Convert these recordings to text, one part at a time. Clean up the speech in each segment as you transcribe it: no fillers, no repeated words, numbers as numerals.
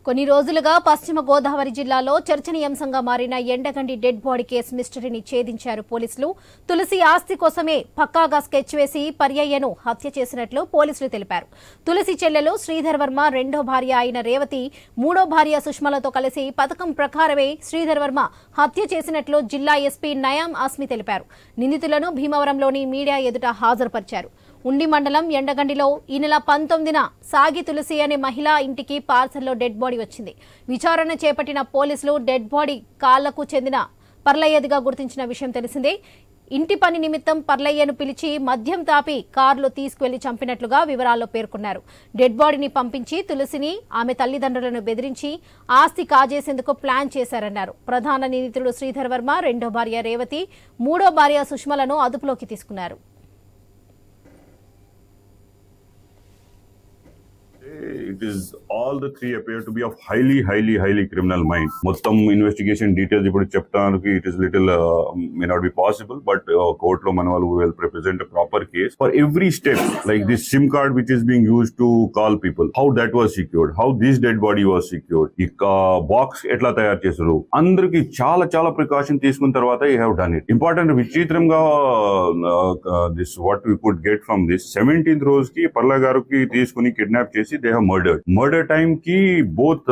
కొన్ని రోజులుగా పశ్చిమ గోదావరి జిల్లాలో చర్చనీయాంశంగా మారిన ఎండగండి డెడ్ బాడీ కేసు మిస్టరీని ఛేదించారు పోలీసులు. తులసి ఆస్తి కోసమే పక్కాగా స్కెచ్ వేసి పర్యయ్యను హత్య చేసినట్లు పోలీసులు తెలిపారు. తులసి చెల్లెలు శ్రీధర్ వర్మ రెండో భార్య అయిన రేవతి మూడో భార్య సుష్మలతో కలిసి పథకం ప్రకారమే శ్రీధర్ వర్మ హత్య చేసినట్లు జిల్లా ఎస్పీ నయాం ఆస్మి తెలిపారు. నిందితులను భీమవరంలోని మీడియా ఎదుట హాజరుపరిచారు. ఉండి మండలం ఎండగండిలో ఈ నెల 19న సాగి తులసి అనే మహిళా ఇంటికి పార్సల్లో డెడ్ బాడీ వచ్చింది. విచారణ చేపట్టిన పోలీసులు డెడ్ బాడీ కాళ్లకు చెందిన పర్లయ్యదిగా గుర్తించిన విషయం తెలిసిందే. ఇంటి పని నిమిత్తం పర్లయ్యను పిలిచి మద్యం తాపి కారులో తీసుకువెళ్లి చంపినట్లుగా వివరాల్లో పేర్కొన్నారు. డెడ్ బాడీని పంపించి తులసిని ఆమె తల్లిదండ్రులను బెదిరించి ఆస్తి కాజేసేందుకు ప్లాన్ చేశారన్నారు. ప్రధాన నిందితుడు శ్రీధర్ వర్మ రెండో భార్య రేవతి మూడో భార్య సుష్మలను అదుపులోకి తీసుకున్నారు. It is all the three appear to be of highly criminal mind. Mottam investigation details ఇప్పుడు చెప్తానికి it is little may not be possible, but court lo manavalu will represent a proper case for every step, like this SIM card which is being used to call people, how that was secured, how this dead body was secured, ఈ box ఎట్లా తయారు చేశారు, అందరికి చాలా precaution తీసుకున్న తర్వాత you have done it. Important విచిత్రంగా this what we could get from this 17th రోజుకి పర్లా గారికి తీసుకుని కిడ్నాప్ చేసి they have murdered. Murder time ki both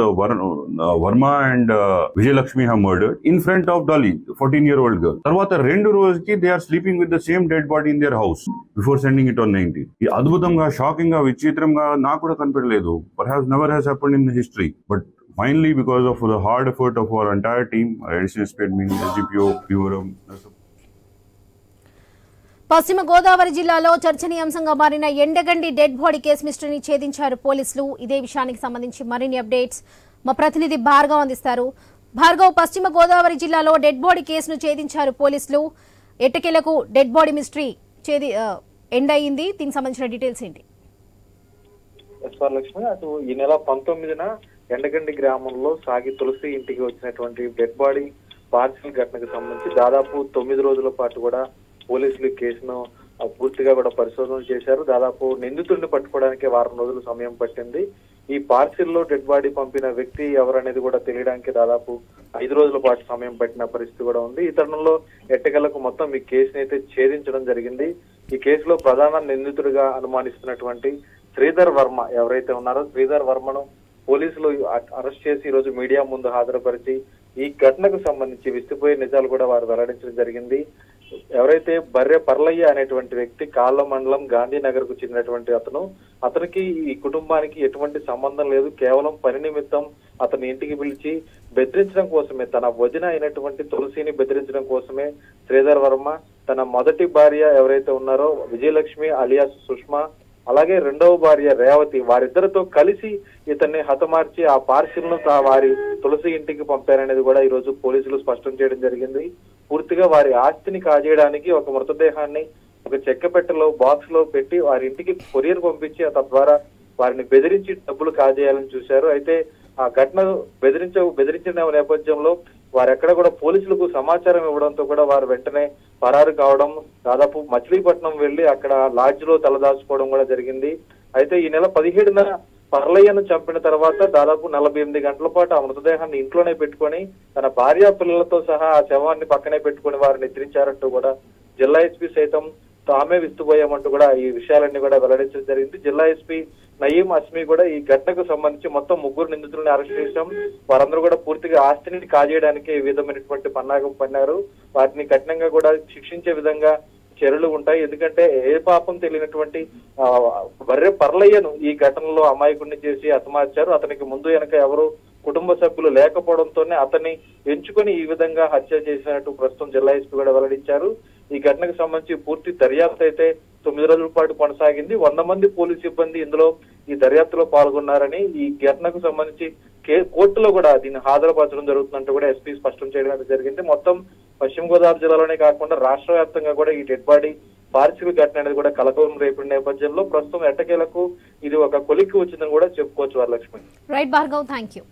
Verma and Vijayalakshmi have murdered in front of Dolly, 14-year-old girl. Tarvata rendu రోజుకి they are sleeping with the same dead body in their house before sending it on 19th. ఈ అద్భుతంగా shocking గా విచిత్రంగా నాకు కూడా కనిపించలేదు. Perhaps never has happened in the history, but finally because of the hard effort of our entire team, our additional SP admin, SDPO, Bhivaram. పశ్చిమ గోదావరి జిల్లాలో చర్చనీయాంశంగా మారిన ఎండగండి డెడ్ బాడీ కేసు మిస్టరీని ఛేదించారు పోలీసులు. ఇదే విషయానికి సంబంధించి మరిన్ని అప్డేట్స్ మా ప్రతినిధి భార్గవ్ అందిస్తారు. భార్గవ్, పశ్చిమ గోదావరి జిల్లాలో డెడ్ బాడీ కేసును ఛేదించారు పోలీసులు. ఎట్టకేలకు డెడ్ బాడీ మిస్టరీ ఎండ్ అయింది. దీనికి సంబంధించిన డీటెయిల్స్ ఏంటి? లక్ష్మి, అటు ఈ నెల 19న ఎండగండి గ్రామంలో సాగి తులసి ఇంటికి వచ్చినటువంటి డెడ్ బాడీ పార్సల్ ఘటనకు సంబంధించి దాదాపు 9 రోజుల పాటు కూడా పోలీసులు కేసును పూర్తిగా కూడా పరిశోధన చేశారు. దాదాపు నిందితుడిని పట్టుకోవడానికి వారం రోజులు సమయం పట్టింది. ఈ పార్సిల్లో డెడ్ బాడీ పంపిన వ్యక్తి ఎవరనేది కూడా తెలియడానికి దాదాపు 5 రోజుల పాటు సమయం పట్టిన పరిస్థితి కూడా ఉంది. ఈ తరుణంలో ఎట్టకేలకు మొత్తం ఈ కేసుని అయితే ఛేదించడం జరిగింది. ఈ కేసులో ప్రధాన నిందితుడిగా అనుమానిస్తున్నటువంటి శ్రీధర్ వర్మ ఎవరైతే ఉన్నారో శ్రీధర్ వర్మను పోలీసులు అరెస్ట్ చేసి ఈ రోజు మీడియా ముందు హాజరుపరిచి ఈ ఘటనకు సంబంధించి విస్తుపోయే నిజాలు కూడా వారు వెల్లడించడం జరిగింది. ఎవరైతే బర్రె పర్లయ్య అనేటువంటి వ్యక్తి కాళ్ళ మండలం గాంధీనగర్ కు చెందినటువంటి అతనికి ఈ కుటుంబానికి ఎటువంటి సంబంధం లేదు. కేవలం పని నిమిత్తం అతని ఇంటికి పిలిచి బెదిరించడం కోసమే, తన వదిన అయినటువంటి తులసిని బెదిరించడం కోసమే శ్రీధర్ వర్మ తన మొదటి భార్య ఎవరైతే ఉన్నారో విజయలక్ష్మి అలియాస్ సుష్మా, అలాగే రెండవ భార్య రేవతి, వారిద్దరితో కలిసి ఇతన్ని హతమార్చి ఆ పార్సిల్ ను వారి తులసి ఇంటికి పంపారనేది కూడా ఈ రోజు పోలీసులు స్పష్టం చేయడం జరిగింది. పూర్తిగా వారి ఆస్తిని కాజేయడానికి ఒక మృతదేహాన్ని ఒక చెక్కపెట్టెలో బాక్స్ లో పెట్టి వారి ఇంటికి కొరియర్ పంపించి తద్వారా వారిని బెదిరించి డబ్బులు కాజేయాలని చూశారు. అయితే ఆ ఘటన బెదిరించిన నేపథ్యంలో వారెక్కడ కూడా పోలీసులకు సమాచారం ఇవ్వడంతో కూడా వారు వెంటనే పరారు కావడం, దాదాపు మచిలీపట్నం వెళ్లి అక్కడ లాడ్జ్ లో తలదాచుకోవడం కూడా జరిగింది. అయితే ఈ నెల 17న పర్లయ్యను చంపిన తర్వాత దాదాపు 48 గంటల పాటు ఆ మృతదేహాన్ని ఇంట్లోనే పెట్టుకొని తన భార్య పిల్లలతో సహా ఆ శవాన్ని పక్కనే పెట్టుకుని వారు నిద్రించారంటూ కూడా జిల్లా ఎస్పీ సైతం తామే విస్తుపోయామంటూ కూడా ఈ విషయాలన్నీ కూడా వెల్లడించడం జరిగింది. జిల్లా ఎస్పీ నయీం అస్మి కూడా ఈ ఘటనకు సంబంధించి మొత్తం 3 నిందితులను అరెస్ట్ చేశాం, వారందరూ కూడా పూర్తిగా ఆస్తిని కాజేయడానికి ఈ విధమైనటువంటి పన్నాగం పన్నారు, వాటిని కఠినంగా కూడా శిక్షించే విధంగా చర్యలు ఉంటాయి. ఎందుకంటే ఏ పాపం తెలియనటువంటి బర్రె పర్లయ్యను ఈ ఘటనలో అమాయకుడిని చేసి హతమార్చారు. అతనికి ముందు వెనక ఎవరు కుటుంబ సభ్యులు లేకపోవడంతోనే అతన్ని ఎంచుకొని ఈ విధంగా హత్య చేసినట్టు ప్రస్తుతం జిల్లా ఎస్పీ కూడా వెల్లడించారు. ఈ ఘటనకు సంబంధించి పూర్తి దర్యాప్తు అయితే 9 రోజుల పాటు కొనసాగింది. 100 మంది పోలీసు సిబ్బంది ఇందులో ఈ దర్యాప్తులో పాల్గొన్నారని, ఈ ఘటనకు సంబంధించి కోర్టులో కూడా దీన్ని హాజరుపరచడం జరుగుతున్నట్టు కూడా ఎస్పీ స్పష్టం చేయడం జరిగింది. మొత్తం పశ్చిమ గోదావరి జిల్లాలోనే కాకుండా రాష్ట్ర వ్యాప్తంగా కూడా ఈ డెడ్ బాడీ పార్సిల్ ఘటన అనేది కూడా కలకలం రేపిన నేపథ్యంలో ప్రస్తుతం ఎట్టకేలకు ఇది ఒక కొలిక్కి వచ్చిందని కూడా చెప్పుకోవచ్చు Varalakshmi. Right Bhargav, thank you.